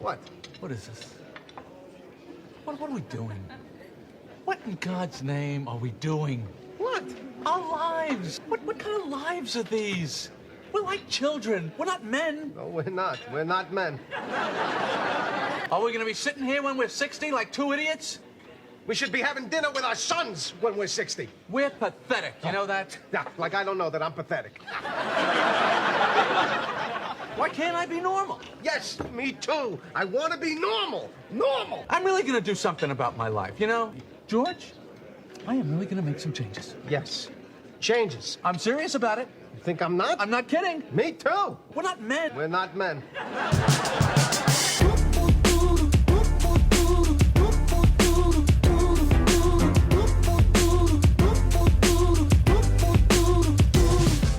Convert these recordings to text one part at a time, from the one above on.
What? What is this? What are we doing? What in God's name are we doing? What? Our lives. What kind of lives are these? We're like children. We're not men. No, we're not. We're not men. Are we going to be sitting here when we're 60 like two idiots? We should be having dinner with our sons when we're 60. We're pathetic. You know that? Yeah, like I don't know that I'm pathetic. Why can't I be normal? Yes, me too. I want to be normal. Normal. I'm really going to do something about my life, you know? George, I am really going to make some changes. Yes. Changes. I'm serious about it. You think I'm not? I'm not kidding. Me too. We're not men. We're not men.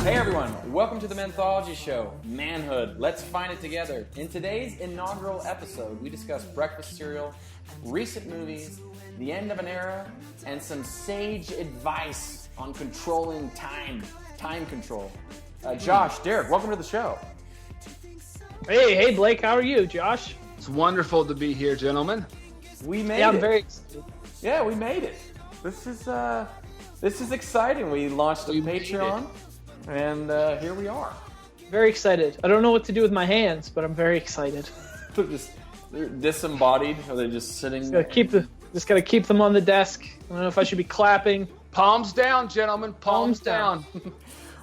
Hey everyone, welcome to the Manthology Show, Manhood, Let's Find It Together. In today's inaugural episode, we discuss breakfast cereal, recent movies, the end of an era, and some sage advice on controlling time control. Josh, Derek, welcome to the show. Hey, Blake, how are you, Josh? It's wonderful to be here, gentlemen. We made it. I'm very excited. Yeah, we made it. This is exciting. We launched a Patreon, and here we are. Very excited. I don't know what to do with my hands, but I'm very excited. They're disembodied. Are they just sitting? Just gotta keep them on the desk. I don't know if I should be clapping. Palms down, gentlemen. Palms down.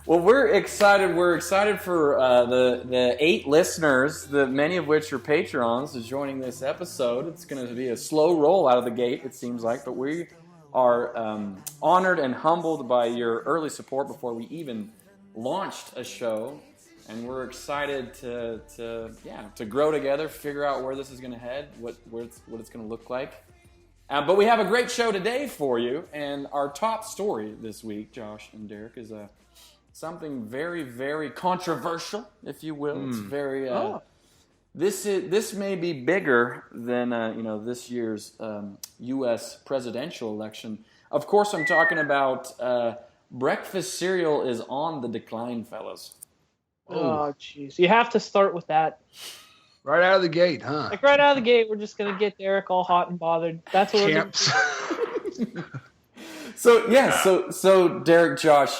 Well, we're excited. We're excited for the 8 listeners, many of which are Patrons, is joining this episode. It's going to be a slow roll out of the gate, it seems like, but we are honored and humbled by your early support before we even launched a show, and we're excited to grow together, figure out where this is going to head, what it's going to look like. But we have a great show today for you, and our top story this week, Josh and Derek, is something very, very controversial, if you will. It's very. This may be bigger than this year's U.S. presidential election. Of course, I'm talking about breakfast cereal is on the decline, fellas. Oh, jeez. You have to start with that. Right out of the gate, huh? Like right out of the gate, we're just going to get Derek all hot and bothered. That's what Camps. we're going So so Derek, Josh,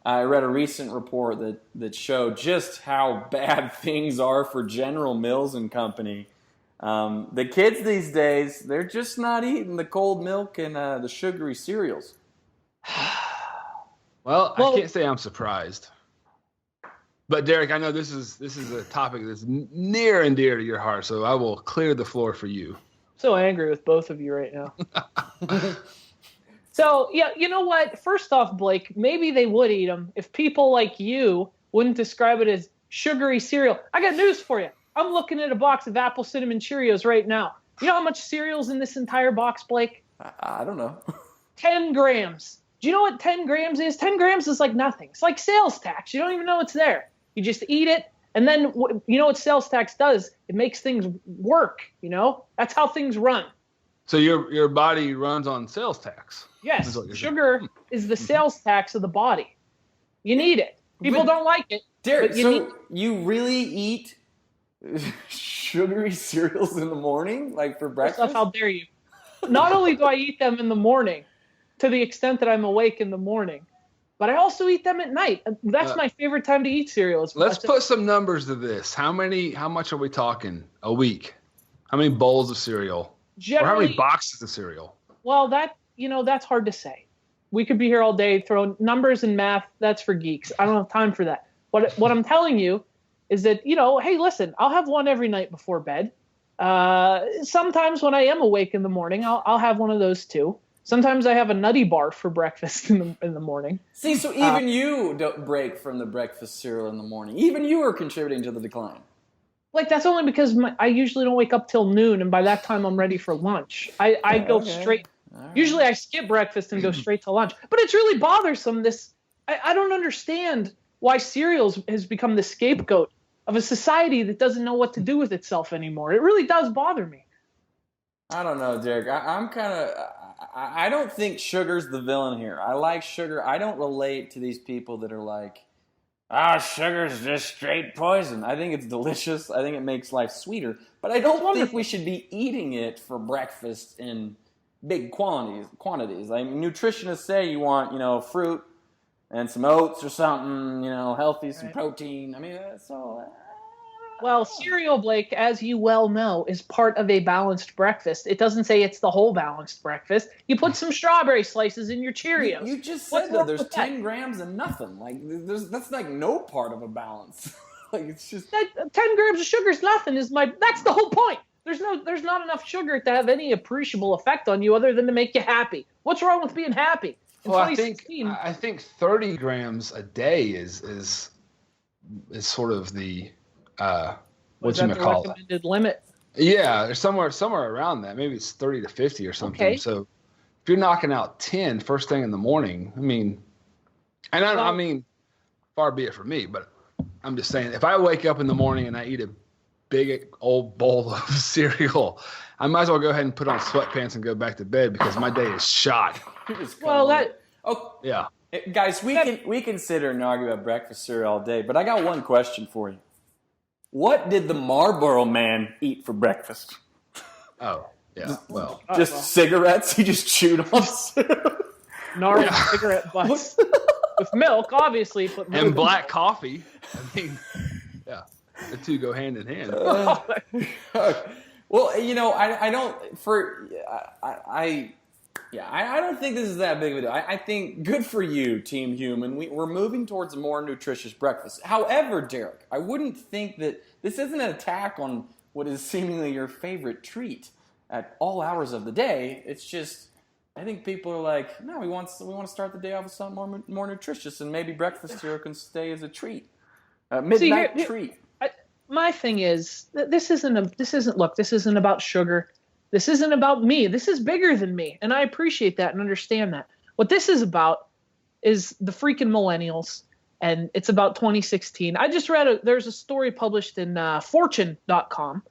I read a recent report that showed just how bad things are for General Mills and Company. The kids these days, they're just not eating the cold milk and the sugary cereals. Well, I can't say I'm surprised. But Derek, I know this is a topic that's near and dear to your heart, so I will clear the floor for you. so angry with both of you right now. So, yeah, you know what? First off, Blake, maybe they would eat them if people like you wouldn't describe it as sugary cereal. I got news for you. I'm looking at a box of apple cinnamon Cheerios right now. You know how much cereal's in this entire box, Blake? I don't know. 10 grams. Do you know what 10 grams is? 10 grams is like nothing. It's like sales tax. You don't even know it's there. You just eat it. And then, you know what sales tax does? It makes things work, you know? That's how things run. So your body runs on sales tax. Yes, sugar is the sales tax of the body. You need it. People don't like it. Derek, you really eat sugary cereals in the morning, like for breakfast? How dare you? Not only do I eat them in the morning, to the extent that I'm awake in the morning, but I also eat them at night. That's my favorite time to eat cereals. Let's put some numbers to this. How much are we talking a week? How many bowls of cereal? Or how many boxes of cereal? Well, that's hard to say. We could be here all day throwing numbers and math. That's for geeks. I don't have time for that. What I'm telling you is that, hey, listen, I'll have one every night before bed. Sometimes when I am awake in the morning, I'll have one of those too. Sometimes I have a Nutty Bar for breakfast in the morning. See, so even you don't break from the breakfast cereal in the morning. Even you are contributing to the decline. Like, that's only because I usually don't wake up till noon, and by that time I'm ready for lunch. I go straight. Right. Usually I skip breakfast and go straight to lunch. But it's really bothersome. I don't understand why cereals has become the scapegoat of a society that doesn't know what to do with itself anymore. It really does bother me. I don't know, Derek. I don't think sugar's the villain here. I like sugar. I don't relate to these people that are like, sugar's just straight poison. I think it's delicious. I think it makes life sweeter. But I don't think we should be eating it for breakfast in big quantities. Like nutritionists say you want, fruit and some oats or something, healthy, some protein. I mean, that's all. Well, cereal, Blake, as you well know, is part of a balanced breakfast. It doesn't say it's the whole balanced breakfast. You put some strawberry slices in your Cheerios. You just said that there's 10 grams of nothing. Like that's like no part of a balance. Like it's just 10 grams of sugar is nothing. That's the whole point. There's not enough sugar to have any appreciable effect on you other than to make you happy. What's wrong with being happy? Well, I think 30 grams a day is sort of the what you call recommended limit. Yeah, there's somewhere around that. Maybe it's 30 to 50 or something. Okay. So if you're knocking out 10 first thing in the morning, I mean, far be it from me, but I'm just saying, if I wake up in the morning and I eat a big old bowl of cereal, I might as well go ahead and put on sweatpants and go back to bed because my day is shot. Yeah. Guys, we can sit here and argue about breakfast cereal all day, but I got one question for you. What did the Marlboro Man eat for breakfast? Oh, yeah. Just cigarettes? He just chewed on gnarly cigarette butts with milk, obviously. And black coffee. I mean, yeah, the two go hand in hand. Well, I don't think this is that big of a deal. I think good for you, Team Human. We're moving towards a more nutritious breakfast. However, Derek, I wouldn't think that this isn't an attack on what is seemingly your favorite treat at all hours of the day. It's just, I think people are like, no, we want to start the day off with something more nutritious, and maybe breakfast cereal can stay as a treat, midnight treat. My thing is, this isn't about sugar. This isn't about me. This is bigger than me, and I appreciate that and understand that. What this is about is the freaking millennials, and it's about 2016. I just read there's a story published in Fortune.com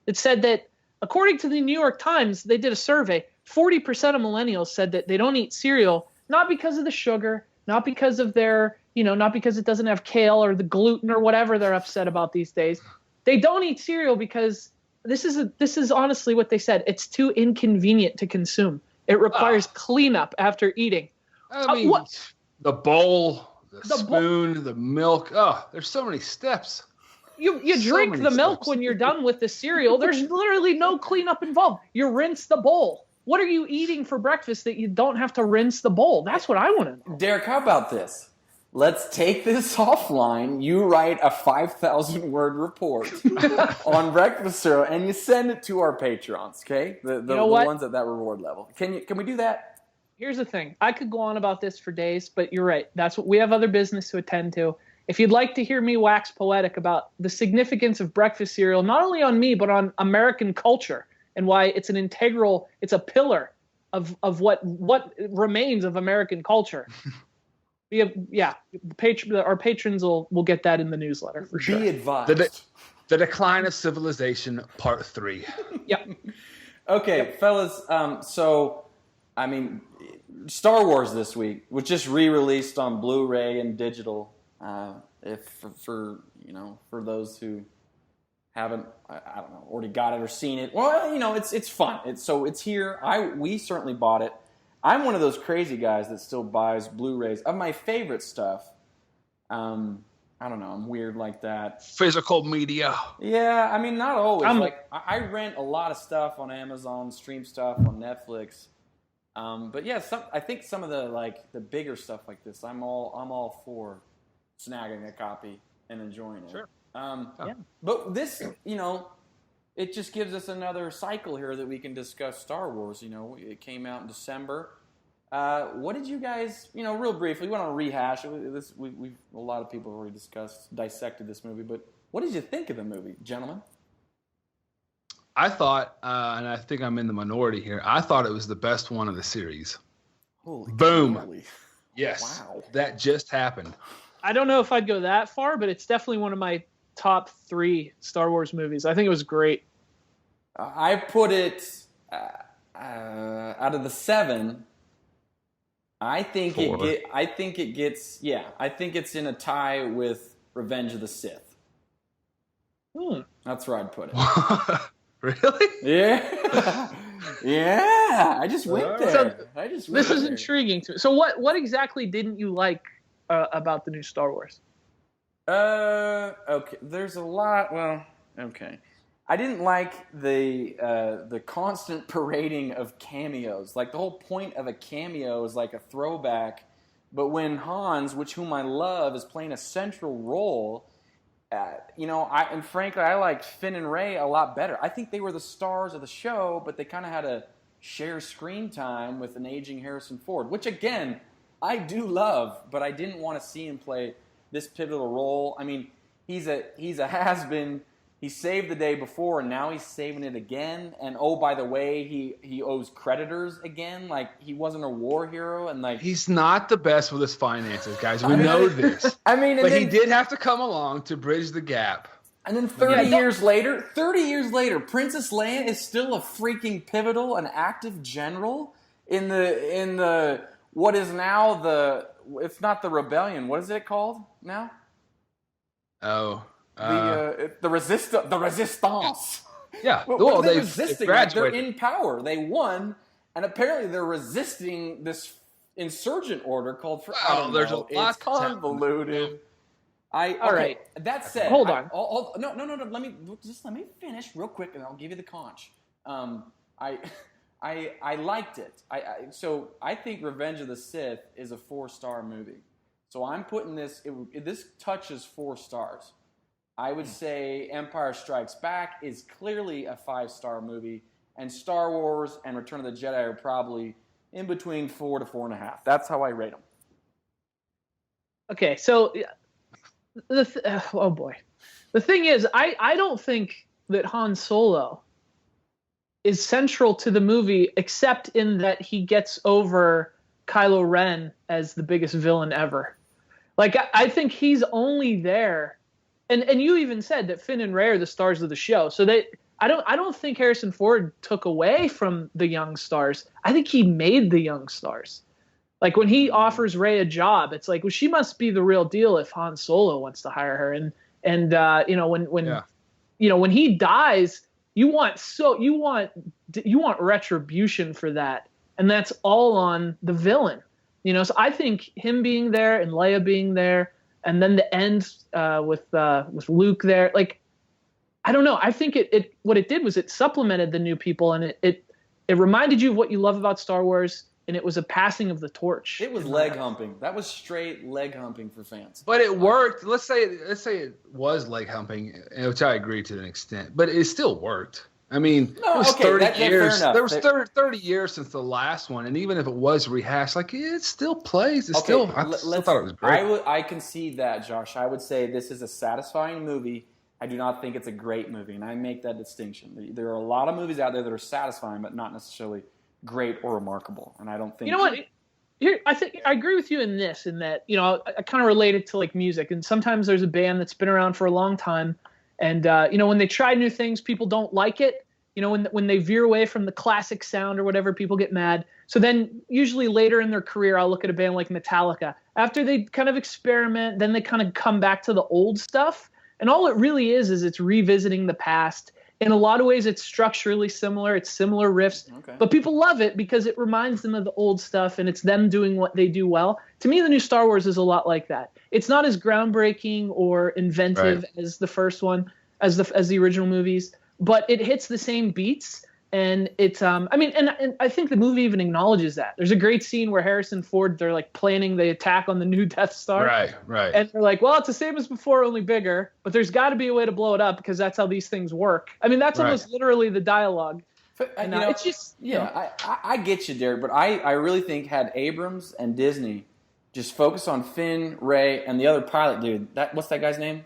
that said that according to the New York Times, they did a survey. 40% of millennials said that they don't eat cereal, not because of the sugar, not because of not because it doesn't have kale or the gluten or whatever they're upset about these days. They don't eat cereal because this is honestly what they said. It's too inconvenient to consume. It requires cleanup after eating. I mean, the bowl, the spoon, the milk. Oh, there's so many steps. You drink the milk when you're done with the cereal. There's literally no cleanup involved. You rinse the bowl. What are you eating for breakfast that you don't have to rinse the bowl? That's what I want to know. Derek, how about this? Let's take this offline. You write a 5,000-word report on breakfast cereal, and you send it to our Patreons, okay? The ones at that reward level. Can we do that? Here's the thing. I could go on about this for days, but you're right. That's what we have other business to attend to. If you'd like to hear me wax poetic about the significance of breakfast cereal, not only on me, but on American culture, and why it's it's a pillar of what remains of American culture. Our patrons will get that in the newsletter for sure. Be advised. The Decline of Civilization, Part 3. Yep. Okay, fellas. Star Wars this week was just re-released on Blu-ray and digital. For those who haven't, I don't know, already got it or seen it. Well, it's fun. It's here. We certainly bought it. I'm one of those crazy guys that still buys Blu-rays of my favorite stuff. I don't know. I'm weird like that. Physical media. Yeah, not always. I rent a lot of stuff on Amazon, stream stuff on Netflix. But yeah, I think some of the bigger stuff like this, I'm all for snagging a copy and enjoying it. Sure. But this, it just gives us another cycle here that we can discuss Star Wars. It came out in December. What did you guys, real briefly, we want to rehash this. A lot of people have already dissected this movie, but what did you think of the movie, gentlemen? I thought, and I think I'm in the minority here, I thought it was the best one of the series. Holy boom. Holy. Yes. Wow. That just happened. I don't know if I'd go that far, but it's definitely one of my top 3 Star Wars movies. I think it was great. I put it out of the 7. I think 4. I think it's in a tie with Revenge of the Sith. That's where I'd put it. Really? Yeah. Yeah. I just went there. This is intriguing to me. So what exactly didn't you like about the new Star Wars? Okay. There's a lot. Well, okay. I didn't like the constant parading of cameos. Like, the whole point of a cameo is like a throwback. But when Hans, whom I love, is playing a central role, frankly, I liked Finn and Rey a lot better. I think they were the stars of the show, but they kind of had to share screen time with an aging Harrison Ford, which, again, I do love, but I didn't want to see him play this pivotal role. I mean, he's a has-been. He saved the day before, and now he's saving it again. And oh, by the way, he owes creditors again. Like, he wasn't a war hero, and like, he's not the best with his finances, guys. We know this. I mean, but he did have to come along to bridge the gap. And then 30 years later, Princess Leia is still a freaking pivotal and active general in the what is now it's not the rebellion. What is it called now? Oh. The resistance. Yeah. Well, they're they resisting. graduated. They're in power. They won, and apparently they're resisting this insurgent order called for. I don't there's know. a lot. It's convoluted. All right. That said, hold on. No. Let me finish real quick, and I'll give you the conch. I liked it. So I think Revenge of the Sith is a 4-star movie. So I'm putting this. This touches 4 stars. I would say Empire Strikes Back is clearly a 5-star movie, and Star Wars and Return of the Jedi are probably in between 4 to 4.5. That's how I rate them. Okay, so oh boy, the thing is, I don't think that Han Solo is central to the movie, except in that he gets over Kylo Ren as the biggest villain ever. Like, I think he's only there. And you even said that Finn and Rey are the stars of the show. So I don't think Harrison Ford took away from the young stars. I think he made the young stars. Like, when he offers Rey a job, it's like, well, she must be the real deal if Han Solo wants to hire her. When he dies, you want retribution for that, and that's all on the villain. So I think him being there and Leia being there, and then the end with Luke there, like, I don't know. I think what it did was it supplemented the new people, and it reminded you of what you love about Star Wars, and it was a passing of the torch. It was leg humping. That was straight leg humping for fans. But it worked. Let's say it was leg humping, which I agree to an extent, but it still worked. I mean, it was 30 years. There was 30 years since the last one, and even if it was rehashed, like, it still plays. I still thought it was great. I concede that, Josh. I would say this is a satisfying movie. I do not think it's a great movie, and I make that distinction. There are a lot of movies out there that are satisfying, but not necessarily great or remarkable. And I don't think. You know what? Here, I think I agree with you in that I kind of relate it to, like, music, and sometimes there's a band that's been around for a long time. And, when they try new things, people don't like it. When they veer away from the classic sound or whatever, people get mad. So then usually later in their career, I'll look at a band like Metallica. After they kind of experiment, then they kind of come back to the old stuff. And all it really is it's revisiting the past. In a lot of ways, it's structurally similar. It's similar riffs. Okay. But people love it because it reminds them of the old stuff, and it's them doing what they do well. To me, the new Star Wars is a lot like that. It's not as groundbreaking or inventive as the first one, as the original movies, but it hits the same beats. And it's, and I think the movie even acknowledges that. There's a great scene where Harrison Ford, they're like planning the attack on the new Death Star. Right. And they're like, well, it's the same as before, only bigger, but there's got to be a way to blow it up because that's how these things work. I mean, that's almost literally the dialogue. But, it's just, I get you, Derek, but I really think had Abrams and Disney just focus on Finn, Rey, and the other pilot dude. What's that guy's name?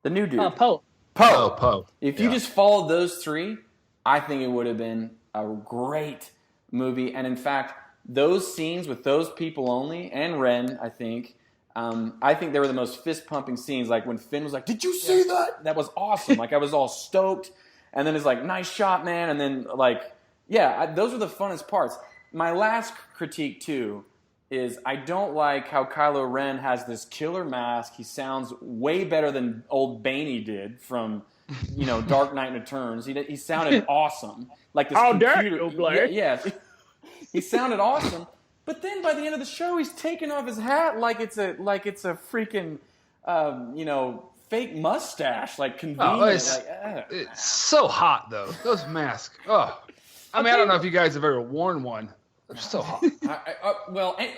The new dude. Poe. Poe. If you just followed those three, I think it would have been a great movie. And in fact, those scenes with those people only, and Ren, I think they were the most fist-pumping scenes. Like when Finn was like, "Did you see that?" That was awesome. Like, I was all stoked. And then it's like, "Nice shot, man." And then those are the funnest parts. My last critique, too, is I don't like how Kylo Ren has this killer mask. He sounds way better than old Baney did from, Dark Knight Returns. He sounded awesome. Like this computer. Yes. He sounded awesome. But then by the end of the show, he's taking off his hat like it's a freaking, fake mustache, like convenient. It's so hot though. Those masks. Oh, I don't know if you guys have ever worn one. They're so hot.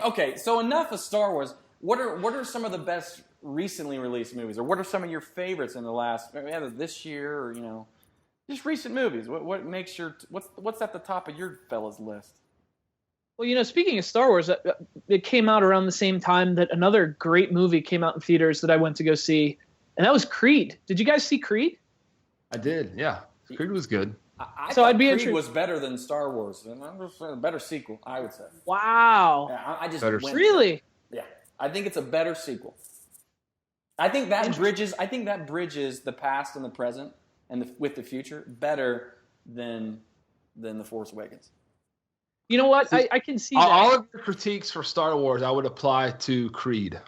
Okay. So enough of Star Wars. What are some of the best recently released movies, or what are some of your favorites in the last, either this year or just recent movies? What makes what's at the top of your fellas list? Well, speaking of Star Wars, it came out around the same time that another great movie came out in theaters that I went to go see, and that was Creed. Did you guys see Creed? I did, yeah. Creed was good. I thought Creed was better than Star Wars, and a better sequel, I would say. Wow. Yeah, I just really? Yeah, I think it's a better sequel. I think that bridges the past and the present and with the future better than the Force Awakens. You know what? I can see that. All of your critiques for Star Wars, I would apply to Creed.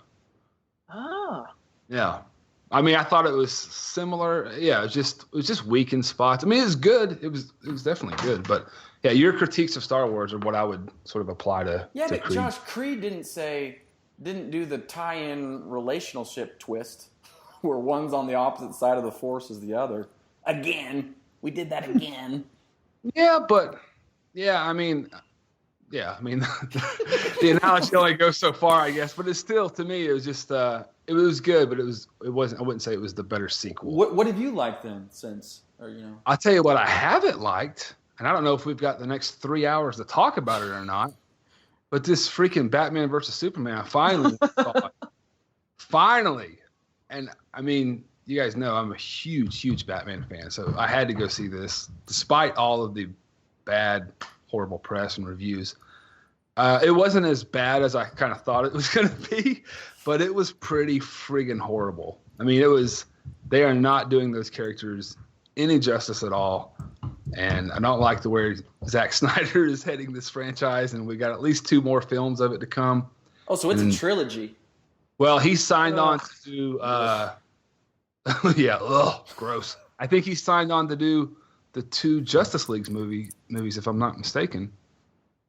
Ah. Yeah. I thought it was similar. Yeah, it was just weak in spots. It was good. It was definitely good. But yeah, your critiques of Star Wars are what I would sort of apply to. Yeah, but Creed. Josh, Creed didn't do the tie-in relationship twist where one's on the opposite side of the Force as the other. Again, we did that again. Yeah, but the analogy only goes so far, I guess. But it's still, to me, it was just it was good, but it wasn't. I wouldn't say it was the better sequel. What have you liked then since? I'll tell you what I haven't liked, and I don't know if we've got the next 3 hours to talk about it or not. But this freaking Batman versus Superman, finally, and you guys know I'm a huge Batman fan, so I had to go see this, despite all of the bad, horrible press and reviews. It wasn't as bad as I kind of thought it was going to be, but it was pretty friggin' horrible. They are not doing those characters any justice at all. And I don't like the way Zack Snyder is heading this franchise, and we got at least 2 more films of it to come. Oh, so it's a trilogy. Well, he signed on to do, gross. I think he signed on to do the 2 Justice League movies, if I'm not mistaken.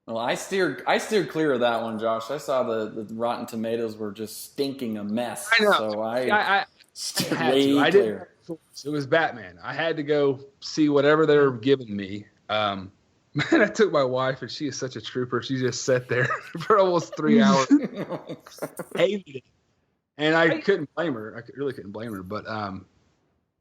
Well, I steered clear of that one, Josh. I saw the Rotten Tomatoes were just stinking a mess. I know. So I steered way clear. It was Batman. I had to go see whatever they were giving me. Man, I took my wife, and she is such a trooper. She just sat there for almost 3 hours. Hated it. And I couldn't blame her. I really couldn't blame her. But,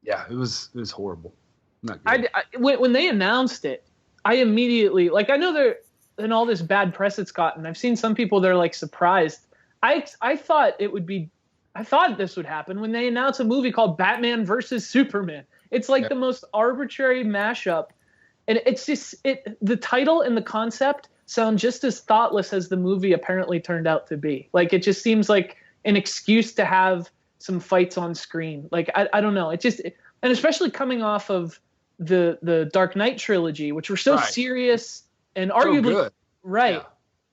yeah, it was horrible. Not good. When they announced it, I immediately, I know they're in all this bad press it's gotten. I've seen some people that are surprised. I thought this would happen when they announced a movie called Batman versus Superman. It's the most arbitrary mashup, and it's just the title and the concept sound just as thoughtless as the movie apparently turned out to be. It just seems like an excuse to have some fights on screen. I don't know. It just, and especially coming off of the Dark Knight trilogy, which were so serious and arguably good. Right.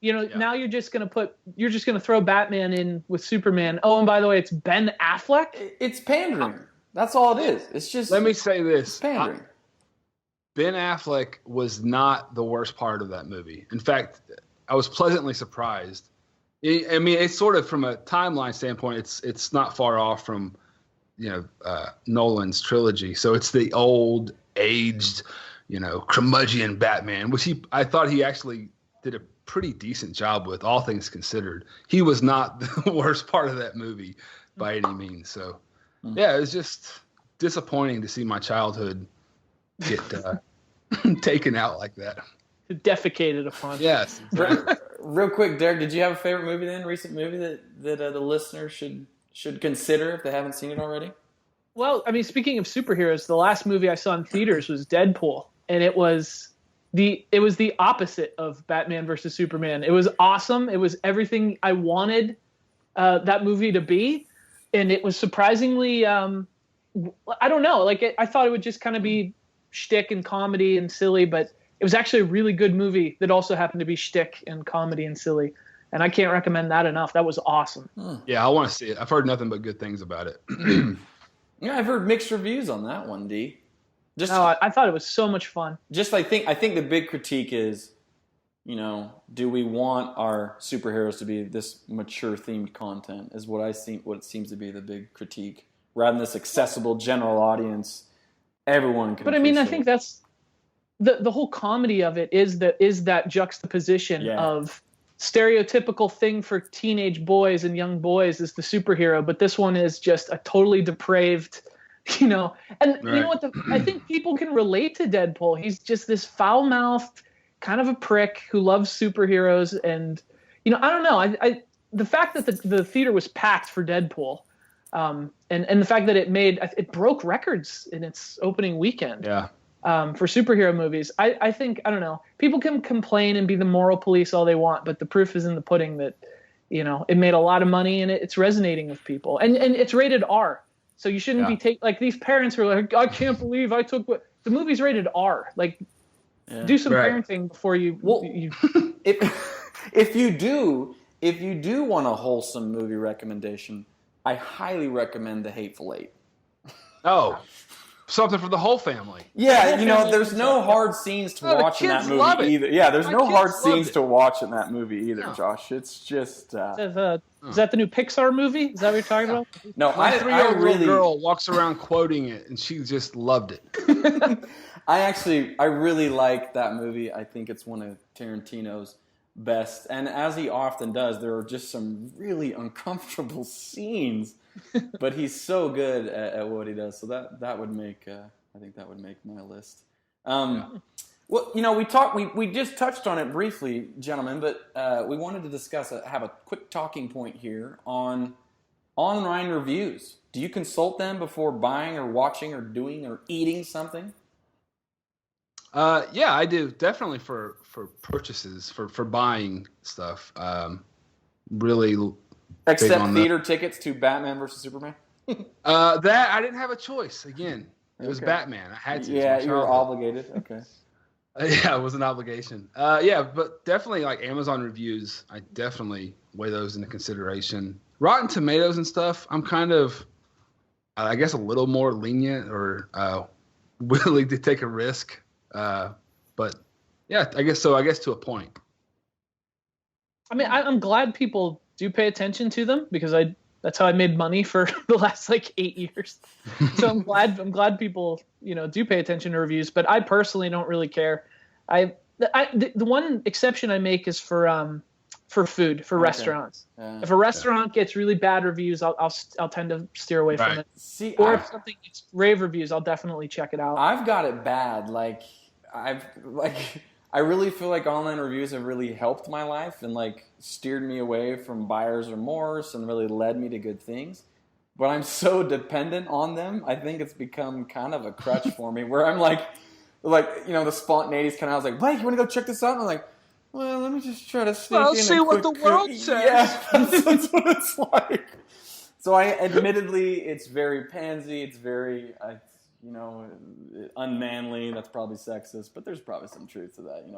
Yeah. Now you're just gonna throw Batman in with Superman. Oh, and by the way, it's Ben Affleck. It's pandering. That's all it is. It's just. Let me say this: pandering. Ben Affleck was not the worst part of that movie. In fact, I was pleasantly surprised. It's sort of, from a timeline standpoint, it's not far off from, Nolan's trilogy. So it's the old, aged, curmudgeon Batman, which I thought he actually did a pretty decent job with, all things considered. He was not the worst part of that movie by any means. So, yeah, it was just disappointing to see my childhood get taken out like that. Defecated upon. Yes. Real quick, Derek, did you have a favorite movie then, recent movie that the listeners should consider if they haven't seen it already? Well, speaking of superheroes, the last movie I saw in theaters was Deadpool, and it was the opposite of Batman versus Superman. It was awesome. It was everything I wanted that movie to be, and it was surprisingly, I don't know, I thought it would just kind of be shtick and comedy and silly, but it was actually a really good movie that also happened to be shtick and comedy and silly. And I can't recommend that enough. That was awesome. Yeah, I want to see it. I've heard nothing but good things about it. Yeah, I've heard mixed reviews on that one, D. I thought it was so much fun. I think the big critique is, do we want our superheroes to be this mature themed content? Is what it seems to be the big critique, rather than this accessible general audience. Everyone can. But I mean, I think that's the whole comedy of it is that juxtaposition of stereotypical thing for teenage boys and young boys is the superhero, but this one is just a totally depraved, and you know what, I think people can relate to Deadpool. He's just this foul-mouthed kind of a prick who loves superheroes, and I don't know, I the fact that the theater was packed for Deadpool, and the fact that it broke records in its opening weekend. For superhero movies, I think, I don't know, people can complain and be the moral police all they want, but the proof is in the pudding that, it made a lot of money and it's resonating with people. And it's rated R. So you shouldn't be like these parents who are like, I can't believe I took the movie's rated R. Like, do some parenting before you. If you do want a wholesome movie recommendation, I highly recommend The Hateful Eight. Oh. Something for the whole family. Yeah, there's no hard scenes to watch in that movie either. Yeah, there's no hard scenes to watch in that movie either, Josh. It's just... Is that the new Pixar movie? Is that what you're talking about? No, My 3-year-old girl walks around quoting it, and she just loved it. I really like that movie. I think it's one of Tarantino's best. And as he often does, there are just some really uncomfortable scenes. But he's so good at what he does, so that would make I think that would make my list. Well, we just touched on it briefly, gentlemen, but we wanted to have a quick talking point here on online reviews. Do you consult them before buying or watching or doing or eating something? Yeah, I do, definitely for purchases, for buying stuff. Really. Except theater tickets to Batman versus Superman? That I didn't have a choice. Again, it was Batman. I had to. Yeah, you were obligated. Okay. Yeah, it was an obligation. Yeah, but definitely like Amazon reviews, I definitely weigh those into consideration. Rotten Tomatoes and stuff, I'm kind of, I guess, a little more lenient or willing to take a risk. But yeah, I guess so. I guess to a point. I mean, I'm glad people do pay attention to them because that's how I made money for the last 8 years. So I'm glad people, do pay attention to reviews, but I personally don't really care. The one exception I make is for food, for restaurants. If a restaurant gets really bad reviews, I'll tend to steer away from it. If something gets rave reviews, I'll definitely check it out. I've got it bad. I really feel like online reviews have really helped my life and steered me away from buyer's remorse and really led me to good things. But I'm so dependent on them. I think it's become kind of a crutch for me where I'm the spontaneity is kind of, I was like, Blake, you want to go check this out? And I'm like, well, let me just try to sneak in see what the world says. Yeah, that's what it's like. So admittedly, it's very pansy. It's very, unmanly. That's probably sexist, but there's probably some truth to that,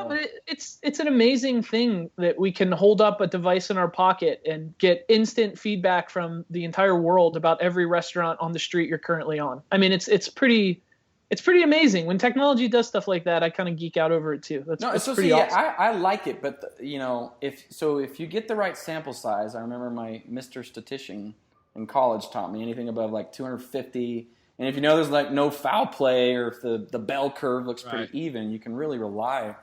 But it's an amazing thing that we can hold up a device in our pocket and get instant feedback from the entire world about every restaurant on the street you're currently on. I mean, it's pretty amazing when technology does stuff like that. I kind of geek out over it too. That's pretty awesome. I like it, but if you get the right sample size, I remember my Mr. Statistician in college taught me anything above 250. And if there's no foul play or if the bell curve looks pretty even, you can really rely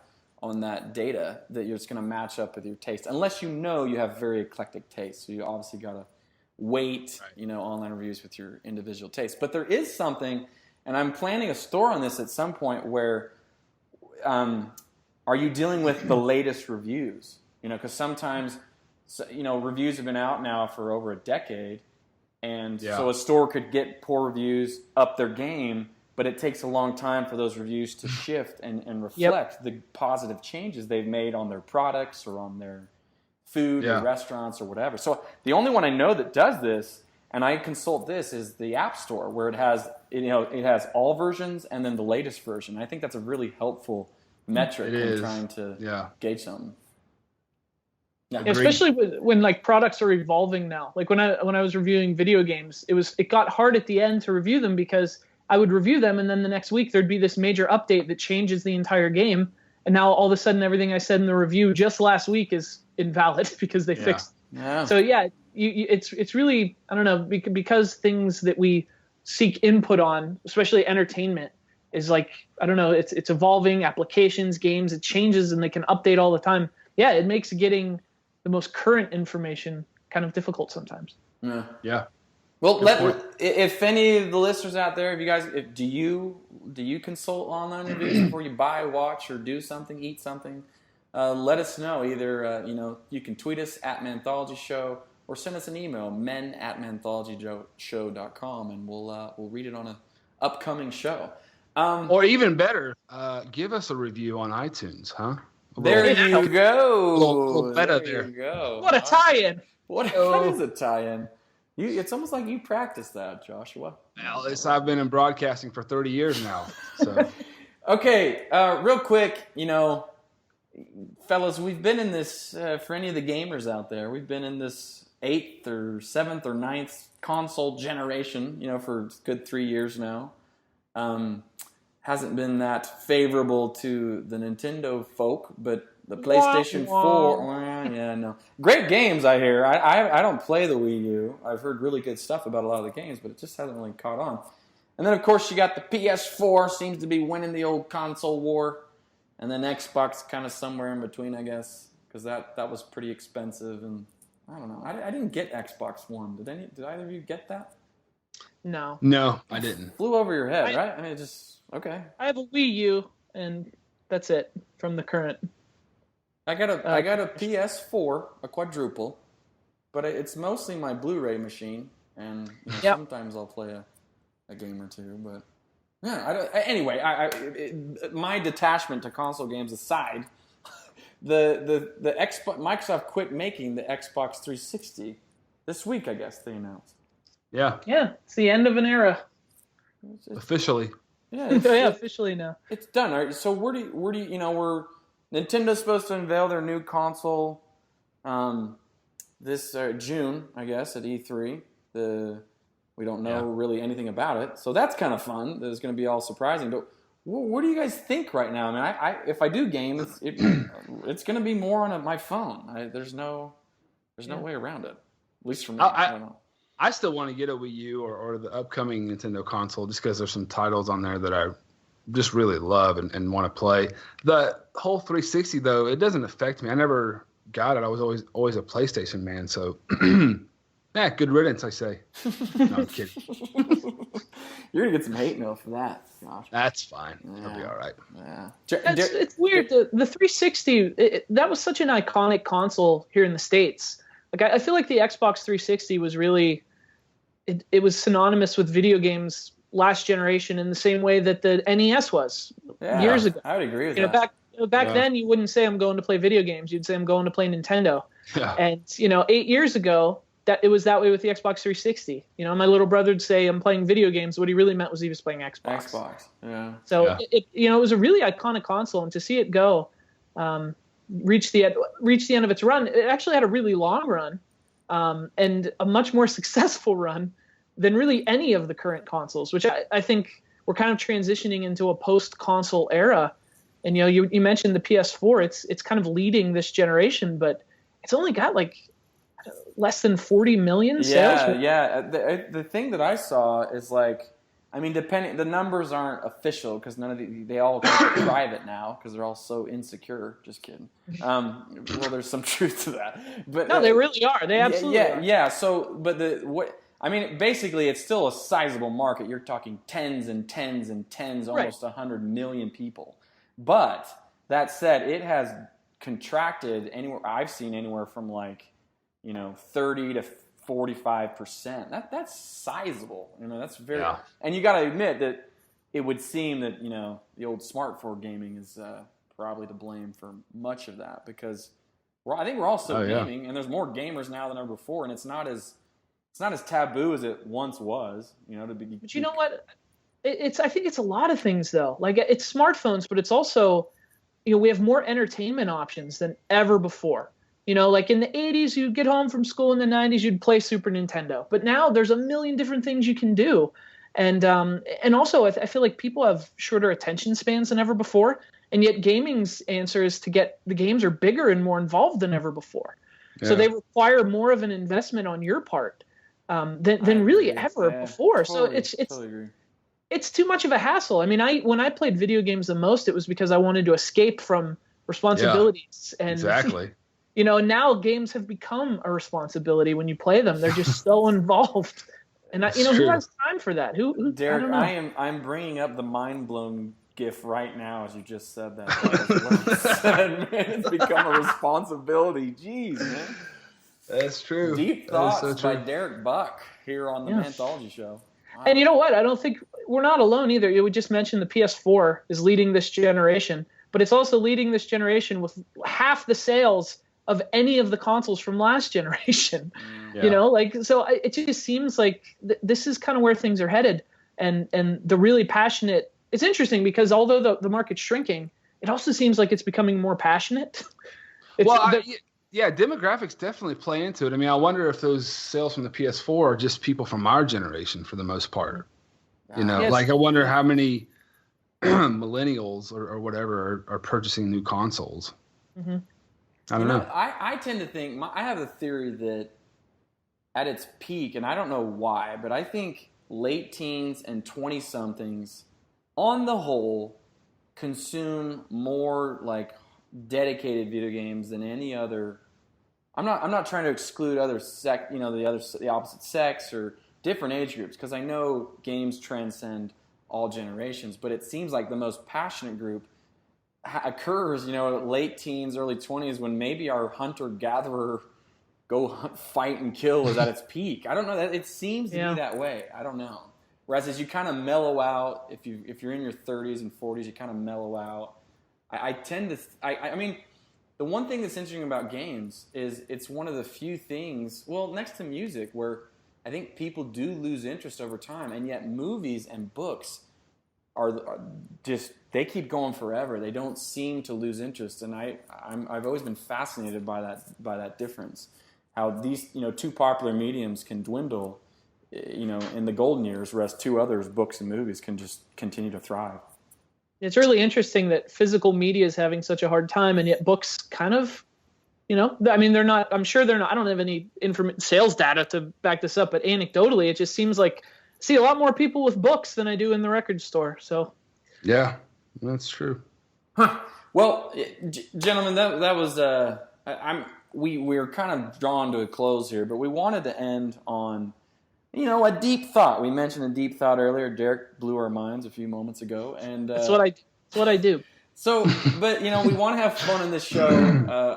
on that data that you're just going to match up with your taste. Unless you have very eclectic taste. So you obviously got to weight, online reviews with your individual taste. But there is something, and I'm planning a store on this at some point where are you dealing with the latest reviews? Because sometimes, reviews have been out now for over a decade. And so a store could get poor reviews, up their game, but it takes a long time for those reviews to shift and reflect the positive changes they've made on their products or on their food or restaurants or whatever. So the only one I know that does this, and I consult this, is the App Store, where it has all versions and then the latest version. I think that's a really helpful metric in trying to gauge something. Yeah, especially when like products are evolving now. Like when I was reviewing video games, it got hard at the end to review them because I would review them and then the next week there'd be this major update that changes the entire game, and now all of a sudden everything I said in the review just last week is invalid because they fixed. Yeah. So yeah, it's really, I don't know, because things that we seek input on, especially entertainment, is like, I don't know, it's evolving, applications, games, it changes and they can update all the time. Yeah, it makes getting the most current information kind of difficult sometimes. Yeah. Well, if any of the listeners out there, do you consult online reviews before you buy, watch, or do something, eat something? Let us know. Either you can tweet us at Manthology Show or send us an email, men@manthology.show.com, and we'll read it on an upcoming show. Or even better, give us a review on iTunes, huh? There you go. A little better there. You go. What a tie-in! What is a tie-in? It's almost like you practiced that, Joshua. Well, I've been in broadcasting for 30 years now. So. Okay, real quick, fellas, we've been in this, for any of the gamers out there, we've been in this 8th or 7th or 9th console generation, for a good 3 years now. Hasn't been that favorable to the Nintendo folk, but the PlayStation 4, great games, I hear. I don't play the Wii U. I've heard really good stuff about a lot of the games, but it just hasn't really caught on. And then, of course, you got the PS4, seems to be winning the old console war, and then Xbox kind of somewhere in between, I guess, because that was pretty expensive, and I don't know. I didn't get Xbox One. Did either of you get that? No, I didn't. Flew over your head, right? I mean, okay. I have a Wii U, and that's it from the current. I got a PS4, a quadruple, but it's mostly my Blu-ray machine, and sometimes I'll play a game or two. But yeah, anyway, my detachment to console games aside, the Xbox, Microsoft quit making the Xbox 360 this week. I guess they announced. Yeah. Yeah, it's the end of an era. Officially. Yeah. Officially now. It's done. All right, so where do you Nintendo's supposed to unveil their new console this June, I guess, at E3. We don't know really anything about it, so that's kind of fun. It's going to be all surprising. But what do you guys think right now? I mean, if I do game, it's going to be more on my phone. There's no way around it. At least for me. I don't know. I still want to get a Wii U or the upcoming Nintendo console just because there's some titles on there that I just really love and want to play. The whole 360, though, it doesn't affect me. I never got it. I was always a PlayStation man. So, good riddance, I say. No, I'm kidding. You're going to get some hate mail for that, Josh. That's fine. It'll be all right. Yeah. It's weird. The 360, that was such an iconic console here in the States. Like I feel like the Xbox 360 was really, it was synonymous with video games last generation in the same way that the NES was years ago. I would agree with that. Back then, you wouldn't say I'm going to play video games. You'd say I'm going to play Nintendo. Yeah. And 8 years ago, that it was that way with the Xbox 360. My little brother would say I'm playing video games. What he really meant was he was playing Xbox. Yeah. So it was a really iconic console, and to see it go. Reach the end of its run. It actually had a really long run, and a much more successful run than really any of the current consoles, which I think we're kind of transitioning into a post-console era. And you mentioned the PS4; it's kind of leading this generation, but it's only got like less than 40 million sales. Yeah. The thing that I saw is like, I mean, the numbers aren't official because none of they all keep it private now because they're all so insecure. Just kidding. Well, there's some truth to that, but no, they really are. They absolutely are. Yeah. So, but basically, it's still a sizable market. You're talking tens and tens and tens, almost 100 million people. But that said, it has contracted I've seen anywhere from 30 to 45%. That's sizable. That's very. Yeah. And you got to admit that it would seem that the old smartphone gaming is probably to blame for much of that because I think we're all still gaming, and there's more gamers now than ever before, and it's not as taboo as it once was. But you know what? I think it's a lot of things though. Like it's smartphones, but it's also we have more entertainment options than ever before. You know, like in the 80s, you'd get home from school. In the 90s, you'd play Super Nintendo. But now there's a million different things you can do. And also, I feel like people have shorter attention spans than ever before. And yet gaming's answer is to get the games are bigger and more involved than ever before. Yeah. So they require more of an investment on your part than really ever before. Totally, So totally it's too much of a hassle. I mean, when I played video games the most, it was because I wanted to escape from responsibilities. Yeah, and exactly. You know, now games have become a responsibility when you play them. They're just so involved. And who has time for that? Who Derek, I don't know. I'm bringing up the mind blown gif right now as you just said that. That was well said, man. It's become a responsibility. Jeez, man. That's true. Deep thoughts by Derek Buck here on the Manthology Show. Wow. And you know what? I don't think we're not alone either. We just mentioned the PS4 is leading this generation, but it's also leading this generation with half the sales of any of the consoles from last generation. Yeah. You know, like, so it just seems like this is kind of where things are headed. And the really passionate, it's interesting because although the market's shrinking, it also seems like it's becoming more passionate. Demographics definitely play into it. I mean, I wonder if those sales from the PS4 are just people from our generation for the most part. You know, like I wonder how many millennials or whatever are purchasing new consoles. Mm-hmm. I don't know. I tend to think, I have a theory that at its peak, and I don't know why, but I think late teens and 20-somethings on the whole consume more like dedicated video games than any other. I'm not trying to exclude other the opposite sex or different age groups, because I know games transcend all generations, but it seems like the most passionate group occurs, late teens, early 20s, when maybe our hunter-gatherer go hunt, fight and kill is at its peak. I don't know. It seems to be that way. I don't know. Whereas as you kind of mellow out, if you're in your 30s and 40s, you kind of mellow out. I mean, the one thing that's interesting about games is it's one of the few things, well, next to music, where I think people do lose interest over time, and yet movies and books are just, they keep going forever. They don't seem to lose interest, and I've always been fascinated by that difference. How these two popular mediums can dwindle, in the golden years, whereas two others, books and movies, can just continue to thrive. It's really interesting that physical media is having such a hard time, and yet books kind of, I mean, they're not. I'm sure they're not. I don't have any sales data to back this up, but anecdotally, it just seems like I see a lot more people with books than I do in the record store. So, yeah, that's true. Huh. Well, gentlemen, that was we're kind of drawn to a close here, but we wanted to end on a deep thought. We mentioned a deep thought earlier. Derek blew our minds a few moments ago, and that's what I do. So, but we want to have fun in this show.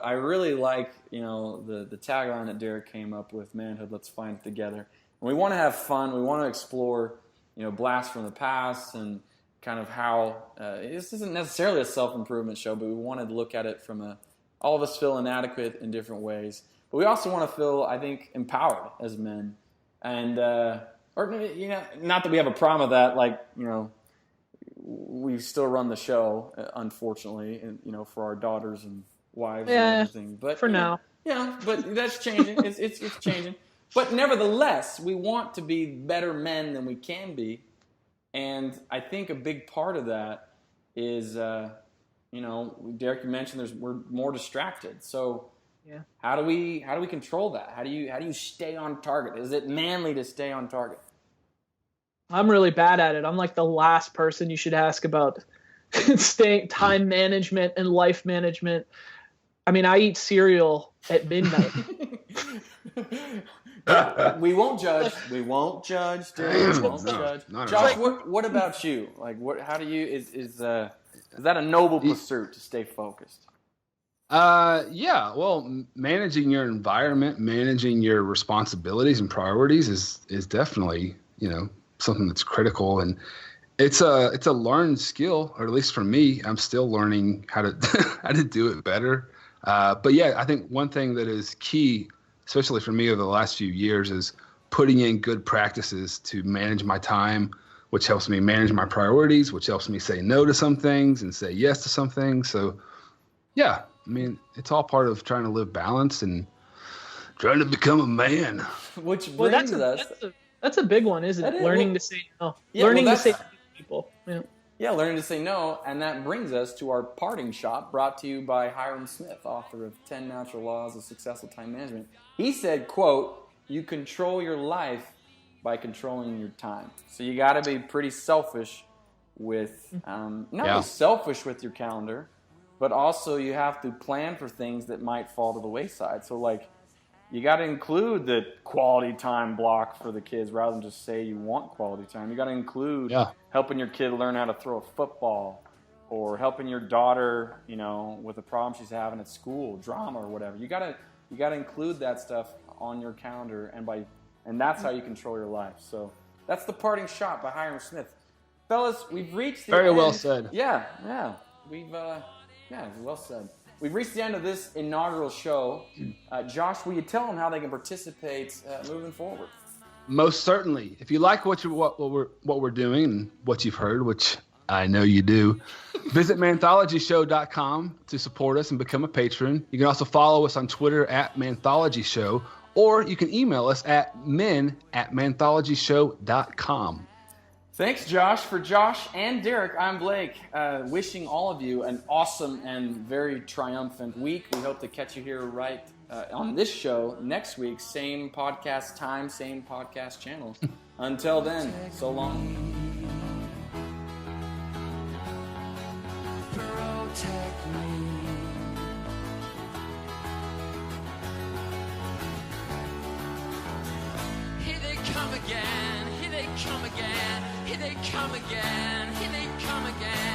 I really like the tagline that Derek came up with: "Manhood, let's find it together." And we want to have fun. We want to explore blasts from the past and kind of how this isn't necessarily a self-improvement show, but we wanted to look at it from all of us feel inadequate in different ways, but we also want to feel, I think, empowered as men. And not that we have a problem with that. Like we still run the show, unfortunately, and for our daughters and wives and everything. But for now, but that's changing. It's changing. But nevertheless, we want to be better men than we can be, and I think a big part of that is, Derek, you mentioned we're more distracted. So. Yeah. How do we control that? How do you stay on target? Is it manly to stay on target? I'm really bad at it. I'm like the last person you should ask about time management and life management. I mean, I eat cereal at midnight. We won't judge. We won't judge. Derek. We won't judge. Josh, what about you? Like, how do you is that a noble pursuit to stay focused? Well, managing your environment, managing your responsibilities and priorities is definitely, something that's critical, and it's a learned skill, or at least for me, I'm still learning how to do it better. But yeah, I think one thing that is key, especially for me over the last few years, is putting in good practices to manage my time, which helps me manage my priorities, which helps me say no to some things and say yes to some things. So yeah. I mean, it's all part of trying to live balanced and trying to become a man. Which brings us. That's a big one, isn't it? Learning to say no. Yeah, learning to say no to people. Yeah. Yeah, learning to say no, and that brings us to our parting shot, brought to you by Hiram Smith, author of 10 Natural Laws of Successful Time Management. He said, quote, "You control your life by controlling your time." So you got to be pretty selfish with, not only selfish with your calendar, but also you have to plan for things that might fall to the wayside. So like, you got to include the quality time block for the kids rather than just say you want quality time. You got to include helping your kid learn how to throw a football, or helping your daughter, with a problem she's having at school, drama or whatever. You got to include that stuff on your calendar, and that's how you control your life. So that's the parting shot by Hiram Smith. Fellas, we've reached the Very end. well said. Yeah. We've well said. We've reached the end of this inaugural show. Josh, will you tell them how they can participate moving forward? Most certainly. If you like what we're doing and what you've heard, which I know you do, visit manthologyshow.com to support us and become a patron. You can also follow us on Twitter at Manthology Show, or you can email us at men@manthologyshow.com. Thanks, Josh. For Josh and Derek, I'm Blake, wishing all of you an awesome and very triumphant week. We hope to catch you here right on this show next week. Same podcast time, same podcast channel. Until then, so long. Protect me. Here they come again. Here they come again. Here they come again, here they come again.